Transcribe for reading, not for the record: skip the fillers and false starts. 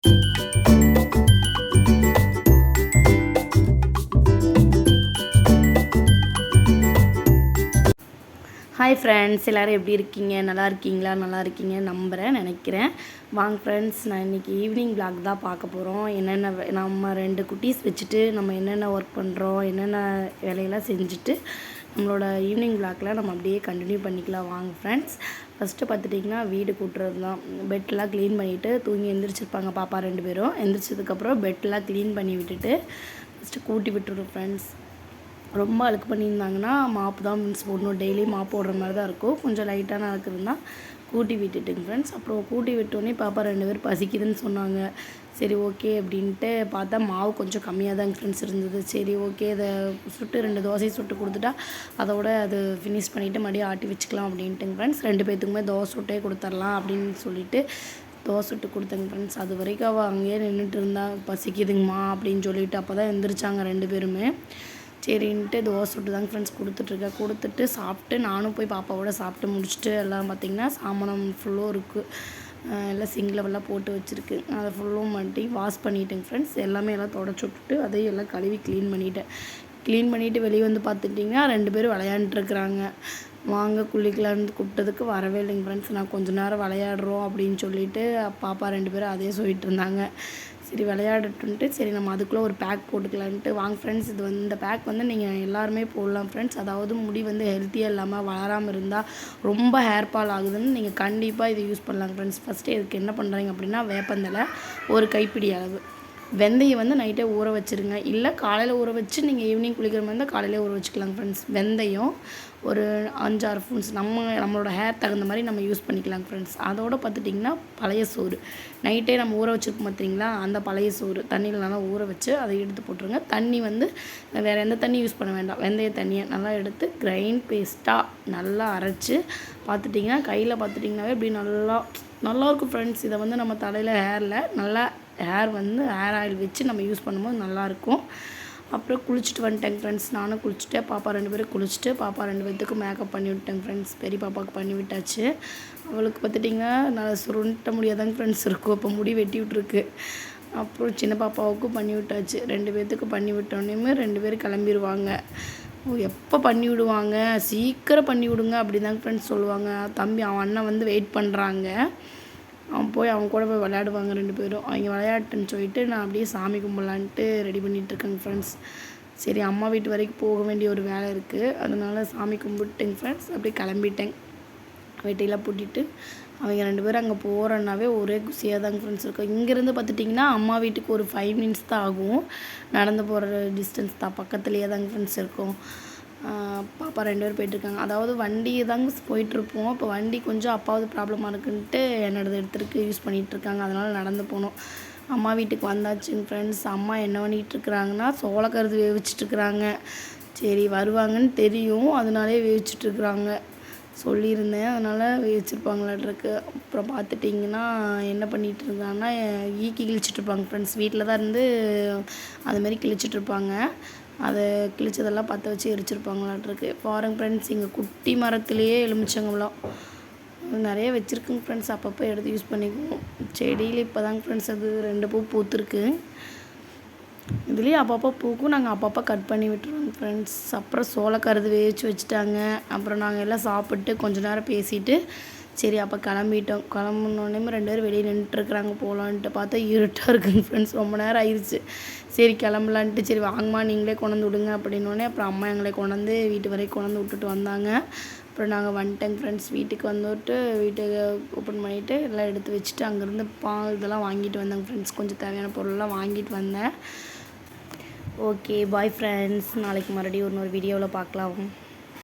Hi friends, எல்லோரும் எப்படி இருக்கீங்க? நல்லா இருக்கீங்களா? நல்லா இருக்கீங்க நம்புகிறேன், நினைக்கிறேன். வாங்க ஃப்ரெண்ட்ஸ், நான் இன்றைக்கி ஈவினிங் விளாக் தான் பார்க்க போகிறோம். என்னென்ன நம்ம 2 குட்டீஸ் வச்சுட்டு நம்ம என்னென்ன ஒர்க் பண்ணுறோம், என்னென்ன வேலையெல்லாம் செஞ்சுட்டு நம்மளோட ஈவினிங் விளாக்லாம் நம்ம அப்படியே கண்டினியூ பண்ணிக்கலாம். வாங்க ஃப்ரெண்ட்ஸ். ஃபஸ்ட்டு பார்த்துட்டிங்கன்னா வீடு கூட்டுறது தான். பெட்லாம் க்ளீன் பண்ணிவிட்டு தூங்கி எழுந்திரிச்சிருப்பாங்க பாப்பா 2 பேரும். எழுந்திரிச்சதுக்கப்புறம் பெட்லாம் க்ளீன் பண்ணி விட்டுட்டு ஃபஸ்ட்டு கூட்டி விட்டுருவோம் ஃப்ரெண்ட்ஸ். ரொம்ப அழுக்கு பண்ணியிருந்தாங்கன்னா மாப்பு தான் மீன்ஸ் போடணும். டெய்லி மாப்பு போடுற மாதிரி தான் இருக்கும். கொஞ்சம் லைட்டான அழுக்கு இருந்தால் கூட்டி விட்டுட்டுங்க ஃப்ரெண்ட்ஸ். அப்புறம் கூட்டி விட்டோடனே பாப்பா 2 பேர் பசிக்குதுன்னு சொன்னாங்க. சரி ஓகே அப்படின்ட்டு பார்த்தா மாவு கொஞ்சம் கம்மியாக தான் ஃப்ரெண்ட்ஸ் இருந்தது. சரி ஓகே, இதை சுட்டு 2 தோசையை சுட்டு கொடுத்துட்டா அதோட அது ஃபினிஷ் பண்ணிவிட்டு மறுபடியும் ஆட்டி வச்சுக்கலாம் அப்படின்ட்டுங்க ஃப்ரெண்ட்ஸ். 2 பேர்த்துக்குமே தோசை சுட்டே கொடுத்துர்லாம் அப்படின்னு சொல்லிவிட்டு தோசை சுட்டு கொடுத்தேங்க ஃப்ரெண்ட்ஸ். அது வரைக்கும் அவள் அங்கேயே நின்றுட்டு இருந்தா, பசிக்குதுங்கம்மா அப்படின்னு சொல்லிவிட்டு. அப்போ தான் எழுந்திரிச்சாங்க 2 பேருமே. சரின்ட்டு தோசை சுட்டு தாங்க ஃப்ரெண்ட்ஸ் கொடுத்துட்ருக்கேன். கொடுத்துட்டு சாப்பிட்டு நானும் போய் பாப்பாவோட சாப்பிட்டு முடிச்சுட்டு எல்லாம் பார்த்திங்கன்னா சாமானம் ஃபுல்லும் இருக்குது. எல்லாம் சிங்கில் போட்டு வச்சுருக்கு. அதை ஃபுல்லும் மட்டும் வாஷ் பண்ணிட்டேங்க ஃப்ரெண்ட்ஸ். எல்லாமே எல்லாம் தொடச்சி விட்டுட்டு அதையும் எல்லாம் கழுவி க்ளீன் பண்ணிட்டேன். க்ளீன் பண்ணிவிட்டு வெளியே வந்து பார்த்துட்டிங்கன்னா 2 பேரும் விளையாண்டுருக்குறாங்க. வாங்க குளிக்கலான்னு கூப்பிட்டதுக்கு வரவே இல்லைங்க ஃப்ரெண்ட்ஸ். நான் கொஞ்சம் நேரம் விளையாடுறோம் அப்படின்னு சொல்லிவிட்டு பாப்பா 2 பேரும் அதே சொல்லிட்டு இருந்தாங்க. சரி விளையாடட்டுன்ட்டு சரி நம்ம அதுக்குள்ளே ஒரு பேக் போட்டுக்கலான்ட்டு. வாங்க ஃப்ரெண்ட்ஸ், இந்த பேக் வந்து நீங்கள் எல்லாருமே போடலாம் ஃப்ரெண்ட்ஸ். அதாவது முடி வந்து ஹெல்த்தியாக இல்லாமல் வளராமல் இருந்தால் ரொம்ப ஹேர் ஃபால் ஆகுதுன்னு நீங்கள் கண்டிப்பாக இதை யூஸ் பண்ணலாம் ஃப்ரெண்ட்ஸ். ஃபஸ்ட்டு இதுக்கு என்ன பண்ணுறீங்க அப்படின்னா, வேப்பந்தலை ஒரு கைப்பிடி அளவு, வெந்தயம் வந்து நைட்டே ஊற வச்சுருங்க. இல்லை காலையில் ஊற வச்சு நீங்கள் ஈவினிங் குளிக்கிற மாதிரி இருந்தால் காலையிலே ஊற வச்சுக்கலாம் ஃப்ரெண்ட்ஸ். வெந்தயம் ஒரு 5-6 ஸ்பூன்ஸ் நம்மளோட ஹேர் தகுந்த மாதிரி நம்ம யூஸ் பண்ணிக்கலாம் ஃப்ரெண்ட்ஸ். அதோடு பார்த்துட்டிங்கன்னா பழைய சோறு நைட்டே நம்ம ஊற வச்சுருப்போம் பார்த்தீங்களா, அந்த பழைய சோறு தண்ணியில் நல்லா ஊற வச்சு அதை எடுத்து போட்டுருங்க. தண்ணி வந்து வேறு எந்த தண்ணி யூஸ் பண்ண வேண்டாம். வெந்தய தண்ணியை நல்லா எடுத்து கிரைண்ட் பேஸ்ட்டாக நல்லா அரைச்சி பார்த்துட்டிங்கன்னா கையில் பார்த்துட்டிங்கன்னாவே இப்படி நல்லாயிருக்கும் ஃப்ரெண்ட்ஸ். இதை வந்து நம்ம தலையில் நல்லா ஹேர் ஆயில் வச்சு நம்ம யூஸ் பண்ணும்போது நல்லாயிருக்கும். அப்புறம் குளிச்சுட்டு வந்துட்டேங்க ஃப்ரெண்ட்ஸ். நானும் குளிச்சுட்டேன், பாப்பா 2 பேரும் குளிச்சுட்டு பாப்பா 2 பேர்த்துக்கும் மேக்கப் பண்ணி விட்டேங்க ஃப்ரெண்ட்ஸ். பெரிய பாப்பாவுக்கு பண்ணி விட்டாச்சு. அவளுக்கு பார்த்துட்டிங்கன்னா நல்லா சுருண்ட முடியாதாங்க ஃப்ரெண்ட்ஸ் இருக்கும். இப்போ முடி வெட்டி விட்ருக்கு. அப்புறம் சின்ன பாப்பாவுக்கும் பண்ணி விட்டாச்சு. 2 பேர்த்துக்கும் பண்ணி விட்டோன்னே 2 பேரும் கிளம்பிடுவாங்க. எப்போ பண்ணி விடுவாங்க, சீக்கிரம் பண்ணி விடுங்க அப்படி தாங்க ஃப்ரெண்ட்ஸ் சொல்லுவாங்க. தம்பி அவன் அண்ணன் வந்து வெயிட் பண்ணுறாங்க. அவன் கூட போய் விளையாடுவாங்க 2 பேரும். அவங்க விளையாட்டுன்னு சொல்லிட்டு நான் அப்படியே சாமி கும்பிட்லான்ட்டு ரெடி பண்ணிகிட்ருக்கேங்க ஃப்ரெண்ட்ஸ். சரி அம்மா வீட்டு வரைக்கும் போக வேண்டிய ஒரு வேலை இருக்குது, அதனால் சாமி கும்பிட்டுங்க ஃப்ரெண்ட்ஸ். அப்படியே கிளம்பிட்டேன். வெட்டியெல்லாம் பூட்டிட்டு அவங்க 2 பேரும் அங்கே போகிறனாவே ஒரே குசியாக தாங்க ஃப்ரெண்ட்ஸ் இருக்கும். இங்கேருந்து பார்த்துட்டிங்கன்னா அம்மா வீட்டுக்கு ஒரு 5 மினிட்ஸ் தான் ஆகும். நடந்து போகிற டிஸ்டன்ஸ் தான், பக்கத்துலேயே தாங்க ஃப்ரெண்ட்ஸ் இருக்கும். பாப்பா 2 பேர் போயிட்டுருக்காங்க. அதாவது வண்டி தாங்க போயிட்டுருப்போம். இப்போ வண்டி கொஞ்சம் அப்பாவது ப்ராப்ளமாக இருக்குன்ட்டு என்னோடது எடுத்துருக்கு யூஸ் பண்ணிகிட்ருக்காங்க. அதனால் நடந்து போனோம். அம்மா வீட்டுக்கு வந்தாச்சுங்க ஃப்ரெண்ட்ஸ். அம்மா என்ன பண்ணிகிட்ருக்குறாங்கன்னா சோளக்கருது வேவிச்சிட்ருக்குறாங்க. சரி வருவாங்கன்னு தெரியும், அதனாலே வேவிச்சிட்ருக்குறாங்க. சொல்லியிருந்தேன், அதனால் வேவிச்சிருப்பாங்களாட்ருக்கு. அப்புறம் பார்த்துட்டிங்கன்னா என்ன பண்ணிகிட்டு இருந்தாங்கன்னா ஈக்கி கிழிச்சிட்ருப்பாங்க ஃப்ரெண்ட்ஸ். வீட்டில் தான் இருந்து அதுமாரி கிழிச்சிட்ருப்பாங்க. அதை கிழிச்சதெல்லாம் பற்ற வச்சு எரிச்சிருப்பாங்களாட்ருக்கு. பாருங்க ஃப்ரெண்ட்ஸ், இங்கே குட்டி மரத்துலேயே எலுமிச்சங்கம்பழம் நிறைய வச்சுருக்குங்க ஃப்ரெண்ட்ஸ். அப்பப்போ எடுத்து யூஸ் பண்ணிக்குவோம். செடியில் இப்போ தாங்க ஃப்ரெண்ட்ஸ் அது 2 பூ பூத்துருக்கு. இதுலேயே அப்பப்போ பூக்கும், நாங்கள் அப்பப்போ கட் பண்ணி விட்டுருவோங்க ஃப்ரெண்ட்ஸ். அப்புறம் சோளக்கருது வேவிச்சு வச்சுட்டாங்க. அப்புறம் நாங்கள் எல்லாம் சாப்பிட்டு கொஞ்ச நேரம் பேசிவிட்டு சரி அப்போ கிளம்பிட்டோம். கிளம்புனோடனே 2 பேரும் வெளியே நின்றுட்டுருக்குறாங்க. போகலான்ட்டு பார்த்தா இருட்டாக இருக்குங்க ஃப்ரெண்ட்ஸ். ரொம்ப நேரம் ஆயிடுச்சு. சரி கிளம்பலான்ட்டு சரி வாங்கம்மா நீங்களே கொண்டாந்து விடுங்க அப்படின்னோடனே அப்புறம் அம்மா எங்களை கொண்டாந்து வீட்டு வரைக்கும் கொண்டாந்து விட்டுட்டு வந்தாங்க. அப்புறம் நாங்கள் வந்துட்டேங்க ஃப்ரெண்ட்ஸ். வீட்டுக்கு வந்துட்டு வீட்டுக்கு ஓப்பன் பண்ணிவிட்டு எல்லாம் எடுத்து வச்சுட்டு அங்கேருந்து பால் இதெல்லாம் வாங்கிட்டு வந்தேங்க ஃப்ரெண்ட்ஸ். கொஞ்சம் தேவையான பொருளெல்லாம் வாங்கிட்டு வந்தேன். ஓகே பாய் ஃப்ரெண்ட்ஸ், நாளைக்கு மறுபடியும் இன்னொரு வீடியோவில் பார்க்கலாம்.